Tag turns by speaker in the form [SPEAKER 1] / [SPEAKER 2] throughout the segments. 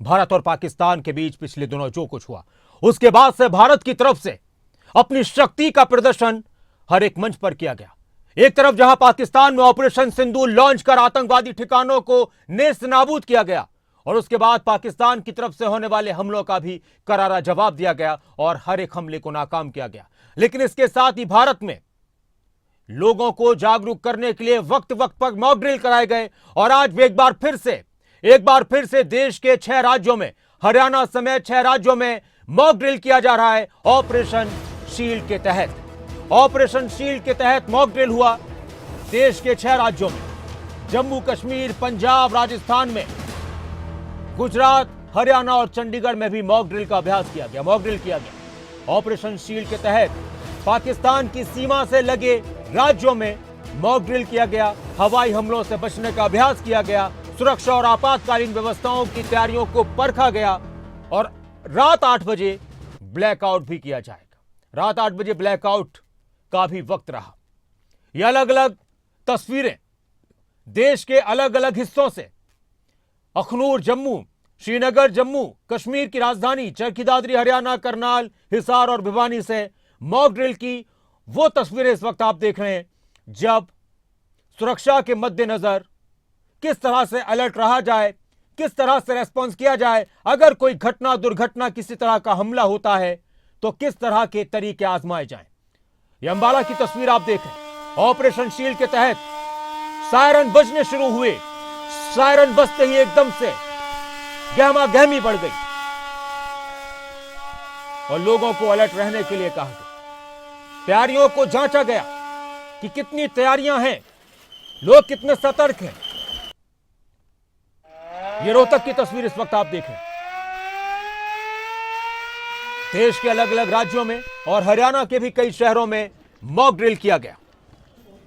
[SPEAKER 1] भारत और पाकिस्तान के बीच पिछले दिनों जो कुछ हुआ, उसके बाद से भारत की तरफ से अपनी शक्ति का प्रदर्शन हर एक मंच पर किया गया। एक तरफ जहां पाकिस्तान में ऑपरेशन सिंदूर लॉन्च कर आतंकवादी ठिकानों को नेस्त नाबूद किया गया, और उसके बाद पाकिस्तान की तरफ से होने वाले हमलों का भी करारा जवाब दिया गया और हर एक हमले को नाकाम किया गया। लेकिन इसके साथ ही भारत में लोगों को जागरूक करने के लिए वक्त वक्त पर मॉक ड्रिल कराए गए, और आज एक बार फिर से देश के 6 राज्यों में, हरियाणा समेत 6 राज्यों में मॉक ड्रिल किया जा रहा है। ऑपरेशन शील्ड के तहत मॉक ड्रिल हुआ देश के 6 राज्यों में, जम्मू कश्मीर, पंजाब, राजस्थान में, गुजरात, हरियाणा और चंडीगढ़ में भी मॉक ड्रिल किया गया। ऑपरेशन शील्ड के तहत पाकिस्तान की सीमा से लगे राज्यों में मॉक ड्रिल किया गया, हवाई हमलों से बचने का अभ्यास किया गया, सुरक्षा और आपातकालीन व्यवस्थाओं की तैयारियों को परखा गया, और रात 8 बजे ब्लैकआउट भी किया जाएगा। रात 8 बजे ब्लैकआउट का भी वक्त रहा। ये अलग अलग तस्वीरें देश के अलग अलग हिस्सों से, अखनूर जम्मू, श्रीनगर जम्मू कश्मीर की राजधानी, चरखी दादरी हरियाणा, करनाल, हिसार और भिवानी से मॉक ड्रिल की वो तस्वीरें इस वक्त आप देख रहे हैं, जब सुरक्षा के मद्देनजर किस तरह से अलर्ट रहा जाए, किस तरह से रेस्पॉन्स किया जाए, अगर कोई घटना दुर्घटना किसी तरह का हमला होता है तो किस तरह के तरीके आजमाए जाएं। यह अंबाला की तस्वीर आप देख रहे हैं। ऑपरेशन शील्ड के तहत सायरन बजने शुरू हुए, सायरन बजते ही एकदम से गहमा गहमी बढ़ गई और लोगों को अलर्ट रहने के लिए कहा गया। तैयारियों को जांचा गया कि कितनी तैयारियां हैं, लोग कितने सतर्क हैं। ये रोहतक की तस्वीर इस वक्त आप देख रहे हैं। देश के अलग अलग राज्यों में और हरियाणा के भी कई शहरों में मॉक ड्रिल किया गया।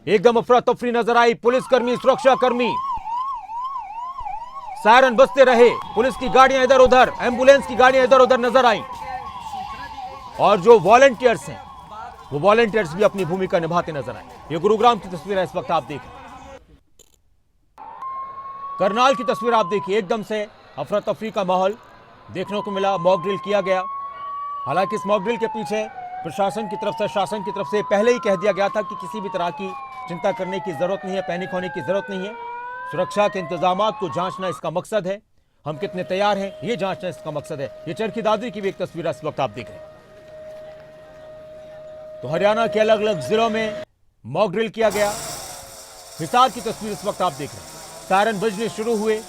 [SPEAKER 1] एकदम अफरा तफरी नजर आई। पुलिसकर्मी, सुरक्षाकर्मी, सायरन बजते रहे, पुलिस की गाड़ियां इधर उधर, एम्बुलेंस की गाड़ियां इधर उधर नजर आई, और जो वॉलंटियर्स हैं वो वॉलंटियर्स भी अपनी भूमिका निभाते नजर आए। ये गुरुग्राम की तस्वीर है इस वक्त आप देखें। करनाल की तस्वीर आप देखिए। एकदम से अफरा तफरी का माहौल देखने को मिला, मॉक ड्रिल किया गया। हालांकि इस मॉक ड्रिल के पीछे प्रशासन की तरफ से, शासन की तरफ से पहले ही कह दिया गया था कि किसी भी तरह की चिंता करने की जरूरत नहीं है, पैनिक होने की जरूरत नहीं है। सुरक्षा के इंतजाम को जांचना इसका मकसद है, हम कितने तैयार हैं ये जांचना इसका मकसद है। ये चरखी दादरी की भी एक तस्वीर इस वक्त आप देख रहे हैं। तो हरियाणा के अलग अलग जिलों में मॉक ड्रिल किया गया। हिसार की तस्वीर इस वक्त आप देख रहे हैं। सायरन बजने शुरू हुए,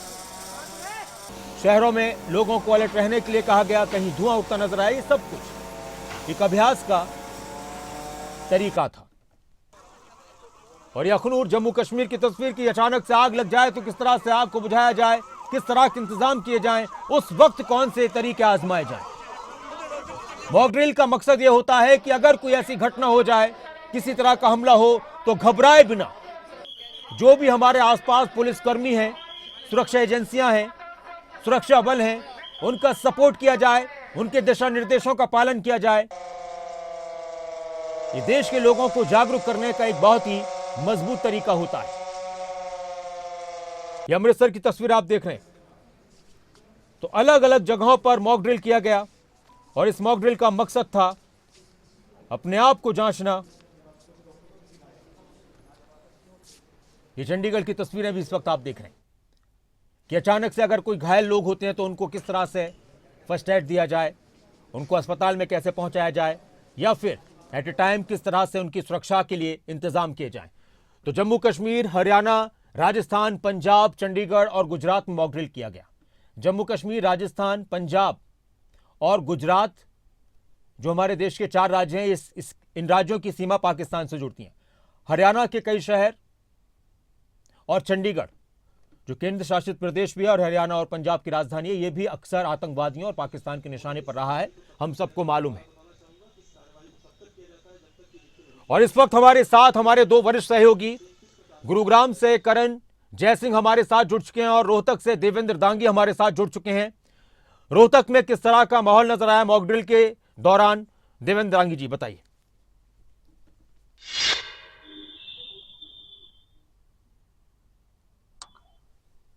[SPEAKER 1] शहरों में लोगों को अलर्ट रहने के लिए कहा गया, कहीं धुआं उठता नजर आया। ये सब कुछ एक अभ्यास का तरीका था। और यह अखनूर जम्मू कश्मीर की तस्वीर की, अचानक से आग लग जाए तो किस तरह से आग को बुझाया जाए, किस तरह के इंतजाम किए जाएं, उस वक्त कौन से तरीके आजमाए जाएं। मॉक ड्रिल का मकसद यह होता है कि अगर कोई ऐसी घटना हो जाए, किसी तरह का हमला हो, तो घबराए बिना जो भी हमारे आसपास पुलिसकर्मी हैं, सुरक्षा एजेंसियां हैं, सुरक्षा बल हैं, उनका सपोर्ट किया जाए, उनके दिशा निर्देशों का पालन किया जाए। ये देश के लोगों को जागरूक करने का एक बहुत ही मजबूत तरीका होता है। ये अमृतसर की तस्वीर आप देख रहे हैं। तो अलग अलग जगहों पर मॉक ड्रिल किया गया, और इस मॉक ड्रिल का मकसद था अपने आप को जांचना। ये चंडीगढ़ की तस्वीरें भी इस वक्त आप देख रहे हैं कि अचानक से अगर कोई घायल लोग होते हैं तो उनको किस तरह से फर्स्ट एड दिया जाए, उनको अस्पताल में कैसे पहुंचाया जाए, या फिर एट ए टाइम किस तरह से उनकी सुरक्षा के लिए इंतजाम किए जाएं। तो जम्मू कश्मीर, हरियाणा, राजस्थान, पंजाब, चंडीगढ़ और गुजरात में मॉक ड्रिल किया गया। जम्मू कश्मीर, राजस्थान, पंजाब और गुजरात जो हमारे देश के 4 राज्य हैं, इन राज्यों की सीमा पाकिस्तान से जुड़ती है। हरियाणा के कई शहर और चंडीगढ़ जो केंद्र शासित प्रदेश भी है और हरियाणा और पंजाब की राजधानी है, यह भी अक्सर आतंकवादियों और पाकिस्तान के निशाने पर रहा है, हम सबको मालूम है। और इस वक्त हमारे साथ हमारे 2 वरिष्ठ सहयोगी, गुरुग्राम से करण जयसिंह हमारे साथ जुड़ चुके हैं और रोहतक से देवेंद्र दांगी हमारे साथ जुड़ चुके हैं। रोहतक में किस तरह का माहौल नजर आया मॉक ड्रिल के दौरान, देवेंद्र दांगी जी बताइए।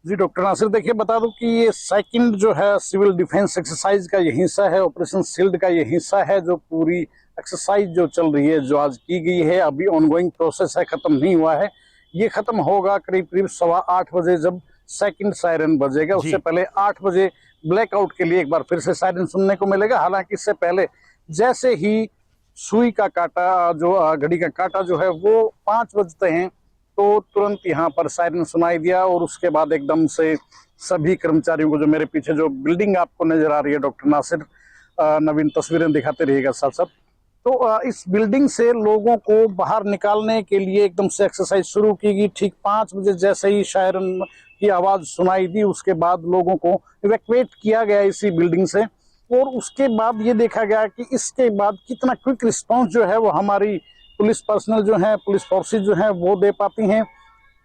[SPEAKER 2] जी डॉक्टर नासिर, देखिए बता दूं कि ये सेकंड जो है सिविल डिफेंस एक्सरसाइज का ये हिस्सा है, ऑपरेशन शील्ड का ये हिस्सा है। जो पूरी एक्सरसाइज जो चल रही है, जो आज की गई है, अभी ऑनगोइंग प्रोसेस है, खत्म नहीं हुआ है। ये खत्म होगा करीब करीब 8:15 बजे, जब सेकंड सायरन बजेगा। उससे
[SPEAKER 1] जी।
[SPEAKER 2] पहले 8 बजे ब्लैकआउट के लिए एक बार फिर से सायरन सुनने को मिलेगा। हालांकि इससे पहले जैसे ही सुई का काटा, जो घड़ी का काटा जो है वो 5 बजते हैं, तो तुरंत यहाँ पर सायरन सुनाई दिया। और उसके बाद एकदम से सभी कर्मचारियों को, जो मेरे पीछे जो बिल्डिंग आपको नजर आ रही है डॉक्टर नासिर, नवीन तस्वीरें दिखाते रहिएगा साथ साथ, तो इस बिल्डिंग से लोगों को बाहर निकालने के लिए एकदम से एक्सरसाइज शुरू की गई। ठीक 5 बजे जैसे ही सायरन की आवाज सुनाई दी, उसके बाद लोगों को इवैक्यूएट किया गया इसी बिल्डिंग से। और उसके बाद ये देखा गया कि इसके बाद कितना क्विक रिस्पांस जो है वो हमारी पुलिस पर्सनल जो है, पुलिस फोर्सेज जो है वो दे पाती हैं।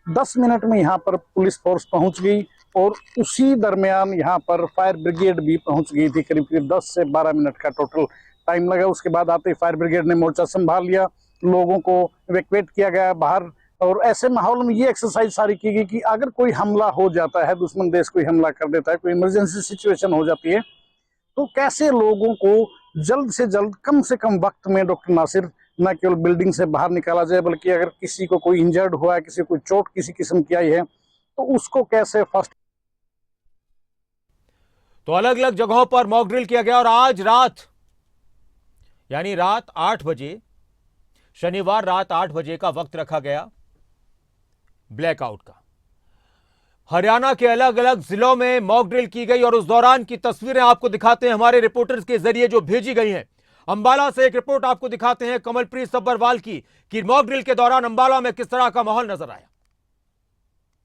[SPEAKER 2] 10 मिनट में यहाँ पर पुलिस फोर्स पहुंच गई और उसी दरमियान यहाँ पर फायर ब्रिगेड भी पहुंच गई थी। करीब करीब 10 से 12 मिनट का टोटल टाइम लगा। उसके बाद आते ही फायर ब्रिगेड ने मोर्चा संभाल लिया, लोगों को इवैक्यूएट किया गया बाहर। और ऐसे माहौल में ये एक्सरसाइज सारी की गई कि अगर कोई हमला हो जाता है, दुश्मन देश कोई हमला कर देता है, कोई इमरजेंसी सिचुएशन हो जाती है, तो कैसे लोगों को जल्द से जल्द कम से कम वक्त में डॉक्टर नासिर न केवल बिल्डिंग से बाहर निकाला जाए, बल्कि अगर किसी को कोई इंजर्ड हुआ है, किसी को चोट किसी किस्म की आई है, तो उसको कैसे फर्स्ट।
[SPEAKER 1] तो अलग अलग जगहों पर मॉक ड्रिल किया गया और आज रात यानी रात 8 बजे, शनिवार रात 8 बजे का वक्त रखा गया ब्लैकआउट का। हरियाणा के अलग अलग जिलों में मॉक ड्रिल की गई और उस दौरान की तस्वीरें आपको दिखाते हैं हमारे रिपोर्टर्स के जरिए जो भेजी गई हैं। अंबाला से एक रिपोर्ट आपको दिखाते हैं कमलप्रीत सब्बरवाल की कि मॉक ड्रिल के दौरान अंबाला में किस तरह का माहौल नजर आया।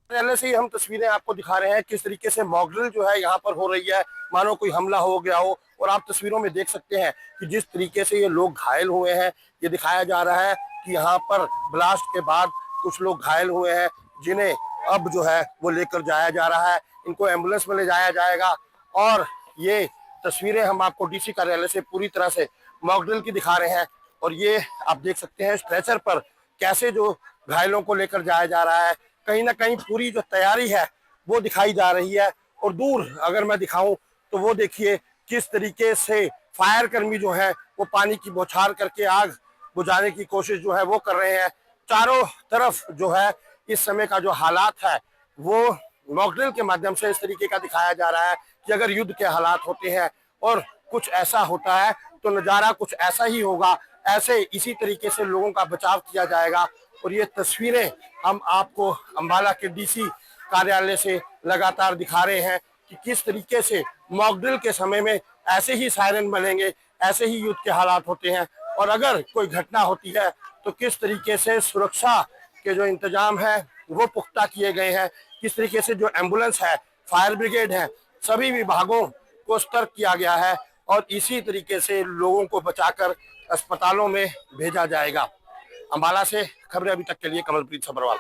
[SPEAKER 3] पहले से ही हम तस्वीरें आपको दिखा रहे हैं किस तरीके से मॉक ड्रिल जो है यहाँ पर हो रही है, मानो कोई हमला हो गया हो। और आप तस्वीरों में देख सकते हैं कि जिस तरीके से ये लोग घायल हुए हैं, ये दिखाया जा रहा है कि यहाँ पर ब्लास्ट के बाद कुछ लोग घायल हुए हैं, जिन्हें अब जो है वो लेकर जाया जा रहा है। इनको एम्बुलेंस में ले जाया जाएगा। और ये तस्वीरें हम आपको डीसी कार्यालय से पूरी तरह से मॉक ड्रिल की दिखा रहे हैं। और ये आप देख सकते हैं स्ट्रेचर पर कैसे जो घायलों को लेकर जाया जा रहा है। कहीं ना कहीं पूरी जो तैयारी है वो दिखाई जा रही है। और दूर अगर मैं दिखाऊं तो वो देखिए किस तरीके से फायर कर्मी जो है वो पानी की बौछार करके आग बुझाने की कोशिश जो है वो कर रहे हैं। चारों तरफ जो है इस समय का जो हालात है वो मॉक ड्रिल के माध्यम से इस तरीके का दिखाया जा रहा है कि अगर युद्ध के हालात होते हैं और कुछ ऐसा होता है तो नज़ारा कुछ ऐसा ही होगा। ऐसे इसी तरीके से लोगों का बचाव किया जाएगा। और ये तस्वीरें हम आपको अंबाला के डीसी कार्यालय से लगातार दिखा रहे हैं कि किस तरीके से मॉक ड्रिल के समय में ऐसे ही सायरन बनेंगे, ऐसे ही युद्ध के हालात होते हैं। और अगर कोई घटना होती है तो किस तरीके से सुरक्षा के जो इंतजाम है वो पुख्ता किए गए हैं, किस तरीके से जो एम्बुलेंस है, फायर ब्रिगेड है, सभी विभागों को सतर्क किया गया है। और इसी तरीके से लोगों को बचाकर अस्पतालों में भेजा जाएगा। अंबाला से खबरें अभी तक के लिए कमलप्रीत सब्बरवाल।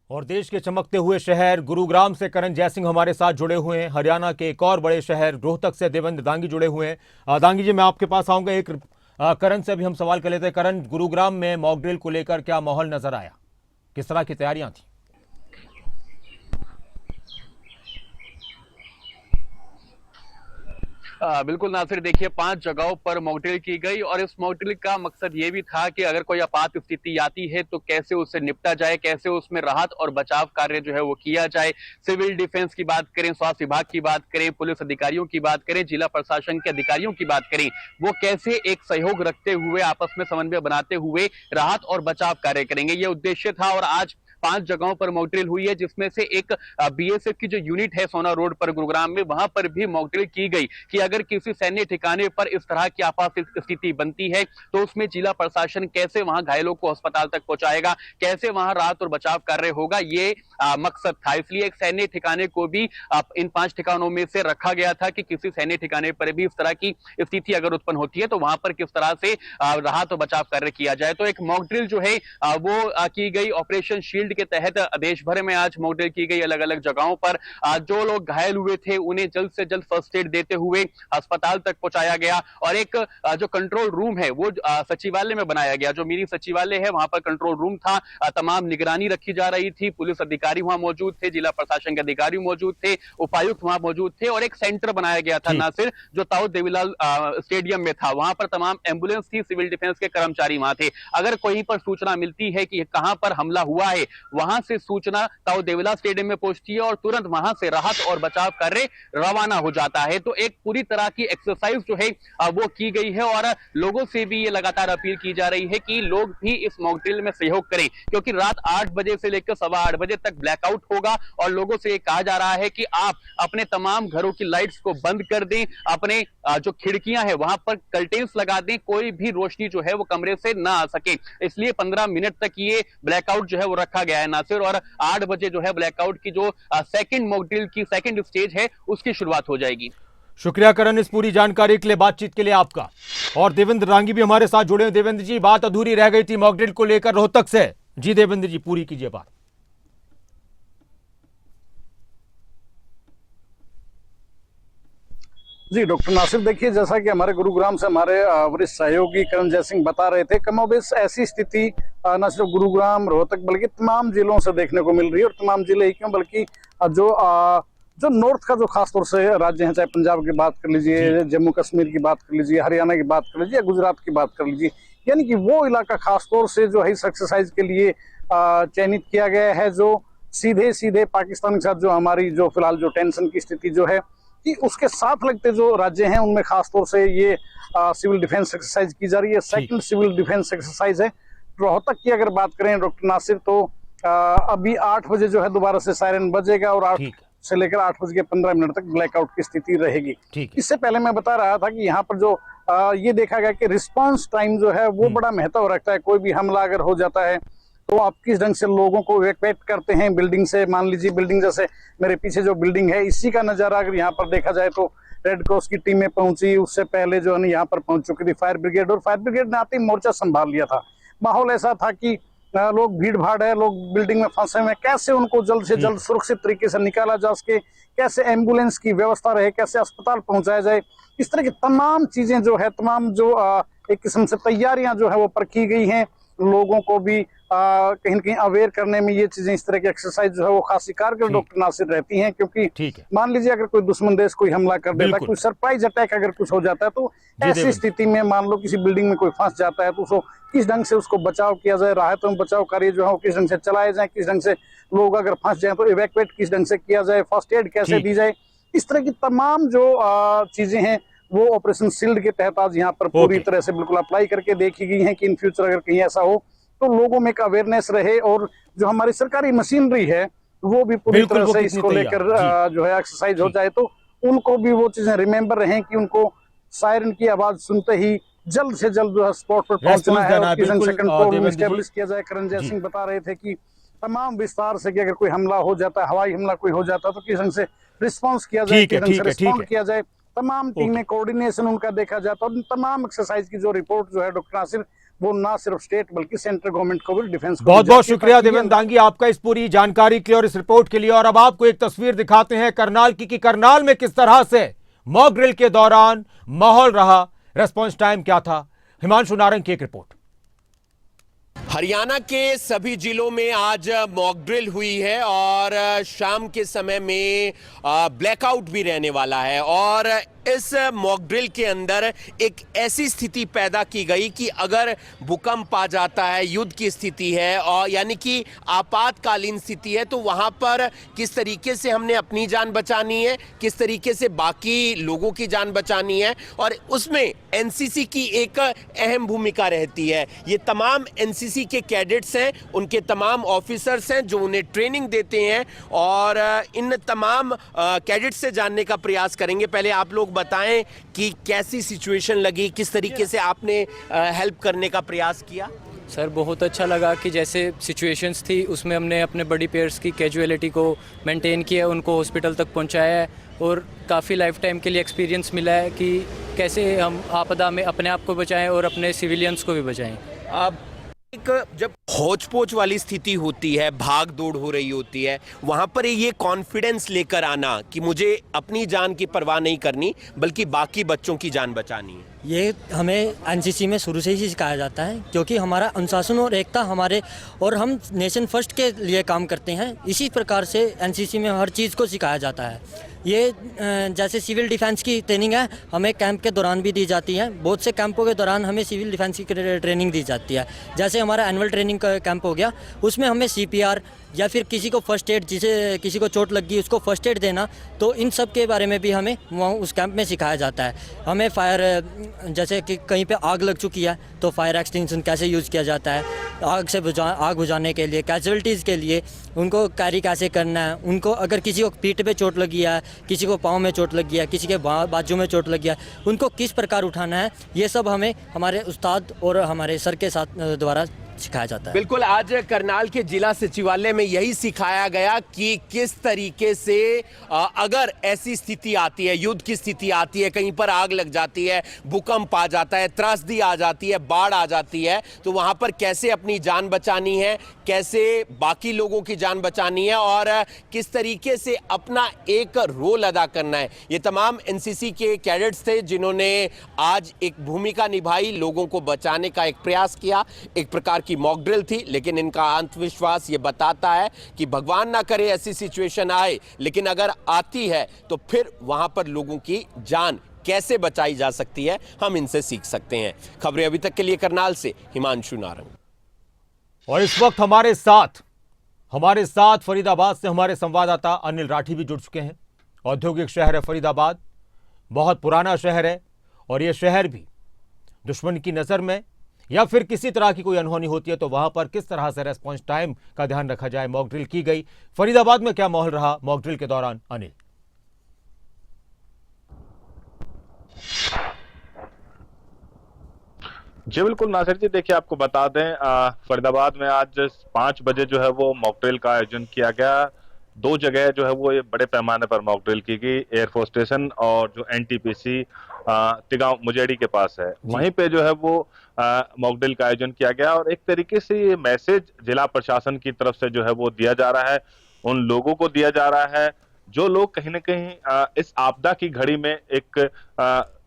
[SPEAKER 1] और देश के चमकते हुए शहर गुरुग्राम से करण जयसिंह हमारे साथ जुड़े हुए हैं। हरियाणा के एक और बड़े शहर रोहतक से देवेंद्र दांगी जुड़े हुए हैं। दांगी जी, मैं आपके पास आऊंगा। एक करण से अभी हम सवाल कर लेते हैं। करण, गुरुग्राम में मॉक ड्रिल को लेकर क्या माहौल नजर आया, किस तरह की तैयारियां थी?
[SPEAKER 4] बिल्कुल नासिर, देखिए 5 जगहों पर मॉक ड्रिल की गई और इस मॉक ड्रिल का मकसद ये भी था कि अगर कोई आपात स्थिति आती है तो कैसे उससे निपटा जाए, कैसे उसमें राहत और बचाव कार्य जो है वो किया जाए। सिविल डिफेंस की बात करें, स्वास्थ्य विभाग की बात करें, पुलिस अधिकारियों की बात करें, जिला प्रशासन के अधिकारियों की बात करें, वो कैसे एक सहयोग रखते हुए, आपस में समन्वय बनाते हुए राहत और बचाव कार्य करेंगे, ये उद्देश्य था। और आज 5 जगहों पर मॉक ड्रिल हुई है, जिसमें से एक बीएसएफ की जो यूनिट है सोना रोड पर गुरुग्राम में, वहां पर भी मॉक ड्रिल की गई कि अगर किसी सैन्य ठिकाने पर इस तरह की आपात स्थिति बनती है तो उसमें जिला प्रशासन कैसे वहां घायलों को अस्पताल तक पहुंचाएगा, कैसे वहां राहत और बचाव कार्य होगा, ये मकसद था। इसलिए एक सैन्य ठिकाने को भी इन 5 ठिकानों में से रखा गया था कि किसी सैन्य ठिकाने पर भी इस तरह की स्थिति अगर उत्पन्न होती है तो वहां पर किस तरह से राहत और बचाव कार्य किया जाए। तो एक मॉक ड्रिल जो है वो की गई ऑपरेशन शील्ड शील्ड के तहत देश भर में आज मॉक ड्रिल की गई अलग अलग जगहों पर। जो लोग घायल हुए थे उन्हें जल्द से जल्द फर्स्ट एड देते हुए अस्पताल तक पहुंचाया गया और एक जो कंट्रोल रूम है वो सचिवालय में बनाया गया। जो मिनी सचिवालय है वहां पर कंट्रोल रूम था, तमाम निगरानी रखी जा रही थी, पुलिस अधिकारी वहां मौजूद थे, जिला प्रशासन के अधिकारी मौजूद थे, उपायुक्त वहां मौजूद थे और एक सेंटर बनाया गया था नासिर जो ताऊ देवीलाल स्टेडियम में था। वहां पर तमाम एम्बुलेंस थी, सिविल डिफेंस के कर्मचारी वहां थे। अगर कोई पर सूचना मिलती है कि कहां पर हमला हुआ है, वहां से सूचना ताऊ देवीलाल स्टेडियम में पहुंचती है और तुरंत वहां से राहत और बचाव कार्य रवाना हो जाता है। तो एक पूरी तरह की एक्सरसाइज जो है वो की गई है और लोगों से भी ये लगातार अपील की जा रही है कि लोग भी इस मॉक ड्रिल में सहयोग करें, क्योंकि रात 8 बजे से लेकर 8:15 बजे तक ब्लैकआउट होगा और लोगों से कहा जा रहा है कि आप अपने तमाम घरों की लाइट्स को बंद कर दें, अपने जो खिड़कियां हैं वहां पर कर्टेन्स लगा दें, कोई भी रोशनी जो है वो कमरे से ना आ सके। इसलिए 15 मिनट तक ये ब्लैकआउट जो है वो रखा गया है नासिर और 8 बजे जो है ब्लैकआउट की जो सेकंड मॉक ड्रिल की सेकंड स्टेज है उसकी शुरुआत हो जाएगी।
[SPEAKER 1] शुक्रिया करण इस पूरी जानकारी के लिए, बातचीत के लिए आपका। और देवेंद्र रांगी भी हमारे साथ जुड़े हैं। देवेंद्र जी, बात अधूरी रह गई थी मॉक ड्रिल को लेकर रोहतक से। जी देवेंद्र जी, पूरी कीजिए बात।
[SPEAKER 2] जी डॉक्टर नासिर, देखिए जैसा कि हमारे गुरुग्राम से हमारे वरिष्ठ सहयोगी करण जय सिंह बता रहे थे, कमोबेश ऐसी स्थिति न सिर्फ गुरुग्राम रोहतक बल्कि तमाम जिलों से देखने को मिल रही है। और तमाम जिले ही क्यों बल्कि जो नॉर्थ का जो खासतौर से राज्य हैं, चाहे पंजाब की बात कर लीजिए, जम्मू कश्मीर की बात कर लीजिए, हरियाणा की बात कर लीजिए, गुजरात की बात कर लीजिए, यानी कि वो इलाका खासतौर से जो है इस एक्सरसाइज के लिए चयनित किया गया है, जो सीधे सीधे पाकिस्तान के साथ जो हमारी जो फिलहाल जो टेंशन की स्थिति जो है कि उसके साथ लगते जो राज्य हैं उनमें खासतौर से ये सिविल डिफेंस एक्सरसाइज की जा रही है। सेकंड सिविल डिफेंस एक्सरसाइज है। रोहतक की अगर बात करें डॉक्टर नासिर, तो अभी 8 बजे जो है दोबारा से सायरन बजेगा और 8 से लेकर 8:15 तक ब्लैकआउट की स्थिति रहेगी। इससे पहले मैं बता रहा था कि यहाँ पर जो ये देखा गया कि रिस्पांस टाइम जो है वो बड़ा महत्व रखता है। कोई भी हमला अगर हो जाता है तो आप किस ढंग से लोगों को इवैक्यूएट करते हैं बिल्डिंग से। मान लीजिए बिल्डिंग जैसे मेरे पीछे जो बिल्डिंग है, इसी का नजारा अगर यहाँ पर देखा जाए तो रेड क्रॉस की टीमें पहुंची, उससे पहले जो है यहाँ पर पहुंच चुकी थी फायर ब्रिगेड, और फायर ब्रिगेड ने आते ही मोर्चा संभाल लिया था। माहौल ऐसा था कि लोग भीड़ भाड़ है, लोग बिल्डिंग में फंसे हुए, कैसे उनको जल्द से जल्द सुरक्षित तरीके से निकाला जा सके, कैसे एम्बुलेंस की व्यवस्था रहे, कैसे अस्पताल पहुंचाया जाए, इस तरह की तमाम चीजें जो है, तमाम जो एक किस्म से तैयारियां जो है वो पर की गई हैं। लोगों को भी कहीं न कहीं अवेयर करने में ये चीजें, इस तरह की एक्सरसाइज जो है वो खासी कारगर डॉक्टर नासिर रहती हैं, क्योंकि मान लीजिए अगर कोई दुश्मन देश कोई हमला कर देता है, कोई सरप्राइज अटैक अगर कुछ हो जाता है, तो ऐसी स्थिति में मान लो किसी बिल्डिंग में कोई फंस जाता है तो उसको किस ढंग से उसको बचाव किया जाए, राहत एवं बचाव कार्य जो है वो किस ढंग से चलाए जाए, किस ढंग से लोग अगर फंस जाए तो इवैक्यूएट किस ढंग से किया जाए, फर्स्ट एड कैसे दी जाए, इस तरह की तमाम जो चीजें हैं वो ऑपरेशन शील्ड के तहत आज यहाँ पर पूरी तरह से बिल्कुल अप्लाई करके देखी गई है कि इन फ्यूचर अगर कहीं ऐसा हो तो लोगों में एक अवेयरनेस रहे और जो हमारी सरकारी मशीनरी है वो भी पूरी तरह से इसको लेकर जो है एक्सरसाइज हो जाए, तो उनको भी वो चीजें रिमेम्बर रहें कि उनको सायरन की आवाज सुनते ही जल्द से जल्द जो है स्पॉट पर पहुंचना है और किस ढंग से कंट्रोल में एस्टेब्लिश किया जाए। करण जय सिंह बता रहे थे कि तमाम विस्तार से कि अगर कोई हमला हो जाता है, हवाई हमला कोई हो जाता है, तो किस ढंग से रिस्पॉन्स किया जाए, किस ढंग से रिस्पॉन्ड किया जाए, तमाम टीमें कोऑर्डिनेशन उनका देखा जाता है। और तमाम एक्सरसाइज की जो रिपोर्ट जो है डॉक्टर नासिर, वो ना सिर्फ स्टेट बल्कि सेंट्रल गवर्नमेंट को भी डिफेंस को
[SPEAKER 1] बहुत बहुत शुक्रिया देवेंद्र दांगी आपका इस पूरी जानकारी के लिए और इस रिपोर्ट के लिए। और अब आपको एक तस्वीर दिखाते हैं करनाल की कि करनाल में किस तरह से मॉक ड्रिल के दौरान माहौल रहा, रेस्पॉन्स टाइम क्या था। हिमांशु नारंग की एक रिपोर्ट।
[SPEAKER 5] हरियाणा के सभी जिलों में आज मॉक ड्रिल हुई है और शाम के समय में ब्लैकआउट भी रहने वाला है। और इस मॉक ड्रिल के अंदर एक ऐसी स्थिति पैदा की गई कि अगर भूकंप आ जाता है, युद्ध की स्थिति है और यानी कि आपातकालीन स्थिति है, तो वहां पर किस तरीके से हमने अपनी जान बचानी है, किस तरीके से बाकी लोगों की जान बचानी है, और उसमें एनसीसी की एक अहम भूमिका रहती है। ये तमाम एनसीसी के कैडेट्स हैं, उनके तमाम ऑफिसर्स हैं जो उन्हें ट्रेनिंग देते हैं और इन तमाम कैडेट्स से जानने का प्रयास करेंगे। पहले आप लोग बताएं कि कैसी सिचुएशन लगी, किस तरीके से आपने हेल्प करने का प्रयास किया।
[SPEAKER 6] सर बहुत अच्छा लगा कि जैसे सिचुएशंस थी उसमें हमने अपने बड़ी पेयर्स की कैजुअलिटी को मेंटेन किया, उनको हॉस्पिटल तक पहुंचाया है और काफ़ी लाइफ टाइम के लिए एक्सपीरियंस मिला है कि कैसे हम आपदा में अपने आप को बचाएं और अपने सिविलियंस को भी बचाएं।
[SPEAKER 5] अब एक जब होच पोच वाली स्थिति होती है, भाग दौड़ हो रही होती है, वहां पर ये कॉन्फिडेंस लेकर आना कि मुझे अपनी जान की परवाह नहीं करनी बल्कि बाकी बच्चों की जान बचानी है,
[SPEAKER 7] ये हमें एनसीसी में शुरू से ही सिखाया जाता है, क्योंकि हमारा अनुशासन और एकता हमारे और हम नेशन फर्स्ट के लिए काम करते हैं। इसी प्रकार से एनसीसी में हर चीज़ को सिखाया जाता है। ये जैसे सिविल डिफेंस की ट्रेनिंग है, हमें कैंप के दौरान भी दी जाती है। बहुत से कैंपों के दौरान हमें सिविल डिफेंस की ट्रेनिंग दी जाती है। जैसे हमारा एनुअल ट्रेनिंग का कैंप हो गया, उसमें हमें सीपीआर या फिर किसी को फर्स्ट एड, जिसे किसी को चोट लग गई उसको फर्स्ट एड देना, तो इन सब के बारे में भी हमें वहाँ उस कैंप में सिखाया जाता है। हमें फायर, जैसे कि कहीं पे आग लग चुकी है तो फायर एक्सटिंग्विशन कैसे यूज़ किया जाता है, आग बुझाने के लिए, कैजुअलिटीज़ के लिए उनको कैरी कैसे करना है, उनको अगर किसी को पीठ पे चोट लगी है, किसी को पाँव में चोट लगी है, किसी के बाजू में चोट लगी है, उनको किस प्रकार उठाना है, ये सब हमें हमारे उस्ताद और हमारे सर के साथ द्वारा सिखाया जाता है।
[SPEAKER 5] बिल्कुल, आज करनाल के जिला सचिवालय में यही सिखाया गया कि किस तरीके से अगर ऐसी स्थिति आती है, युद्ध की स्थिति आती है, कहीं पर आग लग जाती है, भूकंप आ जाता है, त्रासदी आ जाती है, बाढ़ आ जाती है, तो वहां पर कैसे अपनी जान बचानी है, कैसे बाकी लोगों की जान बचानी है और किस तरीके से अपना एक रोल अदा करना है। ये तमाम एनसीसी के कैडेट्स थे जिन्होंने आज एक भूमिका निभाई, लोगों को बचाने का एक प्रयास किया। एक प्रकार की मॉक ड्रिल थी, लेकिन इनका आत्मविश्वास ये बताता है कि भगवान ना करे ऐसी सिचुएशन आए, लेकिन अगर आती है तो फिर वहां पर लोगों की जान कैसे बचाई जा सकती है, हम इनसे सीख सकते हैं। खबरें अभी तक के लिए करनाल से हिमांशु नारंग।
[SPEAKER 1] और इस वक्त हमारे साथ फरीदाबाद से हमारे संवाददाता अनिल राठी भी जुड़ चुके हैं। औद्योगिक शहर है फरीदाबाद, बहुत पुराना शहर है और यह शहर भी दुश्मन की नजर में या फिर किसी तरह की कोई अनहोनी होती है तो वहां पर किस तरह से रेस्पॉन्स टाइम का ध्यान रखा जाए, मॉक ड्रिल की गई। फरीदाबाद में क्या माहौल रहा मॉक ड्रिल के दौरान, अनिल?
[SPEAKER 8] जी बिल्कुल नासिर जी, देखिए आपको बता दें फरीदाबाद में आज 5 बजे जो है वो मॉक ड्रिल का आयोजन किया गया। 2 जगह जो है वो ये बड़े पैमाने पर मॉक ड्रिल की गई, एयरफोर्स स्टेशन और जो एनटीपीसी तिगांव मुजेड़ी के पास है, वहीं पे जो है वो मॉक ड्रिल का आयोजन किया गया। और एक तरीके से ये मैसेज जिला प्रशासन की तरफ से जो है वो दिया जा रहा है, उन लोगों को दिया जा रहा है जो लोग कहीं ना कहीं इस आपदा की घड़ी में एक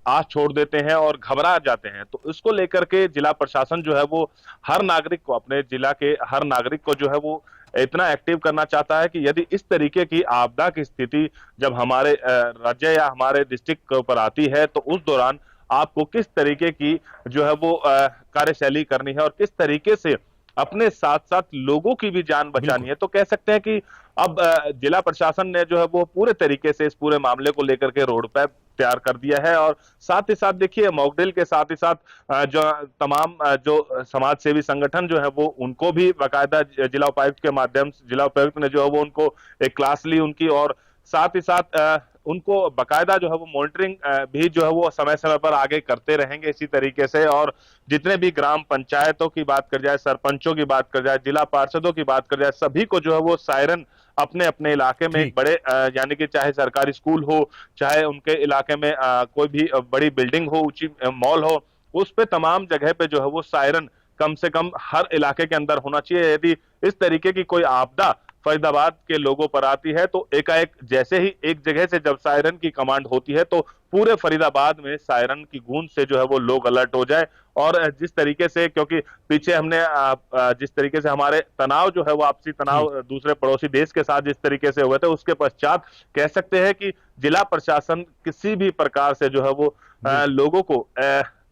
[SPEAKER 8] आस छोड़ देते हैं और घबरा जाते हैं। तो इसको लेकर के जिला प्रशासन जो है वो हर नागरिक को, अपने जिला के हर नागरिक को जो है वो इतना एक्टिव करना चाहता है कि यदि इस तरीके की आपदा की स्थिति जब हमारे राज्य या हमारे डिस्ट्रिक्ट के ऊपर आती है तो उस दौरान आपको किस तरीके की जो है वो कार्यशैली करनी है और किस तरीके से अपने साथ साथ लोगों की भी जान बचानी है। तो कह सकते हैं कि अब जिला प्रशासन ने जो है वो पूरे तरीके से इस पूरे मामले को लेकर के रोड मैप तैयार कर दिया है। और साथ ही साथ देखिए मॉक ड्रिल के साथ ही साथ जो तमाम जो समाज सेवी संगठन जो है वो उनको भी बाकायदा जिला उपायुक्त के माध्यम से जिला उपायुक्त ने जो है वो उनको एक क्लास ली उनकी, और साथ ही साथ उनको बकायदा जो है वो मॉनिटरिंग भी जो है वो समय समय पर आगे करते रहेंगे इसी तरीके से। और जितने भी ग्राम पंचायतों की बात कर जाए, सरपंचों की बात कर जाए, जिला पार्षदों की बात कर जाए, सभी को जो है वो सायरन अपने अपने इलाके में एक बड़े यानी कि चाहे सरकारी स्कूल हो, चाहे उनके इलाके में कोई भी बड़ी बिल्डिंग हो, ऊंची मॉल हो, उस पे तमाम जगह पे जो है वो सायरन कम से कम हर इलाके के अंदर होना चाहिए। यदि इस तरीके की कोई आपदा फरीदाबाद के लोगों पर आती है तो एकाएक जैसे ही एक जगह से जब सायरन की कमांड होती है तो पूरे फरीदाबाद में सायरन की गूंज से जो है वो लोग अलर्ट हो जाए। और जिस तरीके से, क्योंकि पीछे हमने जिस तरीके से हमारे तनाव जो है वो आपसी तनाव दूसरे पड़ोसी देश के साथ जिस तरीके से हुए थे, उसके पश्चात कह सकते हैं कि जिला प्रशासन किसी भी प्रकार से जो है वो लोगों को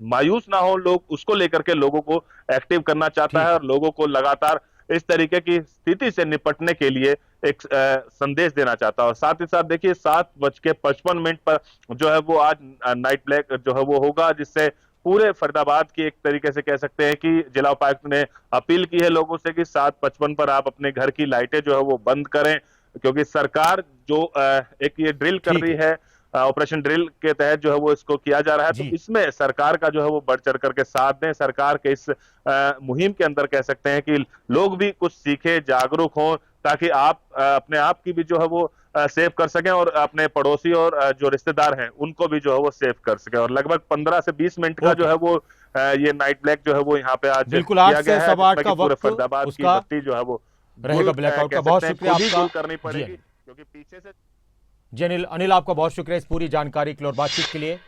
[SPEAKER 8] मायूस ना हो, लोग उसको लेकर के लोगों को एक्टिव करना चाहता है और लोगों को लगातार इस तरीके की स्थिति से निपटने के लिए एक संदेश देना चाहता है। और साथ ही साथ देखिए 7:55 पर जो है वो आज नाइट ब्लैक जो है वो होगा, जिससे पूरे फरीदाबाद की एक तरीके से कह सकते हैं कि जिला उपायुक्त ने अपील की है लोगों से कि 7:55 पर आप अपने घर की लाइटें जो है वो बंद करें, क्योंकि सरकार जो एक ये ड्रिल कर रही है, ऑपरेशन ड्रिल के तहत जो है वो इसको किया जा रहा है, तो इसमें सरकार का जो है वो बढ़ चढ़ करके साथ दें। सरकार के इस मुहिम के अंदर कह सकते हैं कि लोग भी कुछ सीखे, जागरूक हों, ताकि आप अपने आप की भी जो है वो सेव कर सकें और अपने पड़ोसी और जो रिश्तेदार हैं उनको भी जो है वो सेव कर सकें। और लगभग 15 से 20 मिनट का जो है वो ये नाइट ब्लैक जो है वो यहाँ पे आज
[SPEAKER 1] बिल्कुल,
[SPEAKER 8] किया
[SPEAKER 1] 8
[SPEAKER 8] गया
[SPEAKER 1] से
[SPEAKER 8] है,
[SPEAKER 1] 8:15
[SPEAKER 8] जिसमें
[SPEAKER 1] का
[SPEAKER 8] कि पूरे
[SPEAKER 1] वक्त
[SPEAKER 8] फरीदाबाद की
[SPEAKER 1] उसका
[SPEAKER 8] बत्ती जो है वो
[SPEAKER 1] रहेगा
[SPEAKER 8] गुल,
[SPEAKER 1] ब्लैकआउट का।
[SPEAKER 8] कह
[SPEAKER 1] बहुत
[SPEAKER 8] सकते हैं,
[SPEAKER 1] शुक्रिया
[SPEAKER 8] खुद ही
[SPEAKER 1] आपका
[SPEAKER 8] गुल करनी
[SPEAKER 1] जी
[SPEAKER 8] पड़ेगी
[SPEAKER 1] अनिल।
[SPEAKER 8] क्योंकि पीछे से
[SPEAKER 1] अनिल आपका बहुत शुक्रिया इस पूरी जानकारी के लिए और बातचीत के लिए।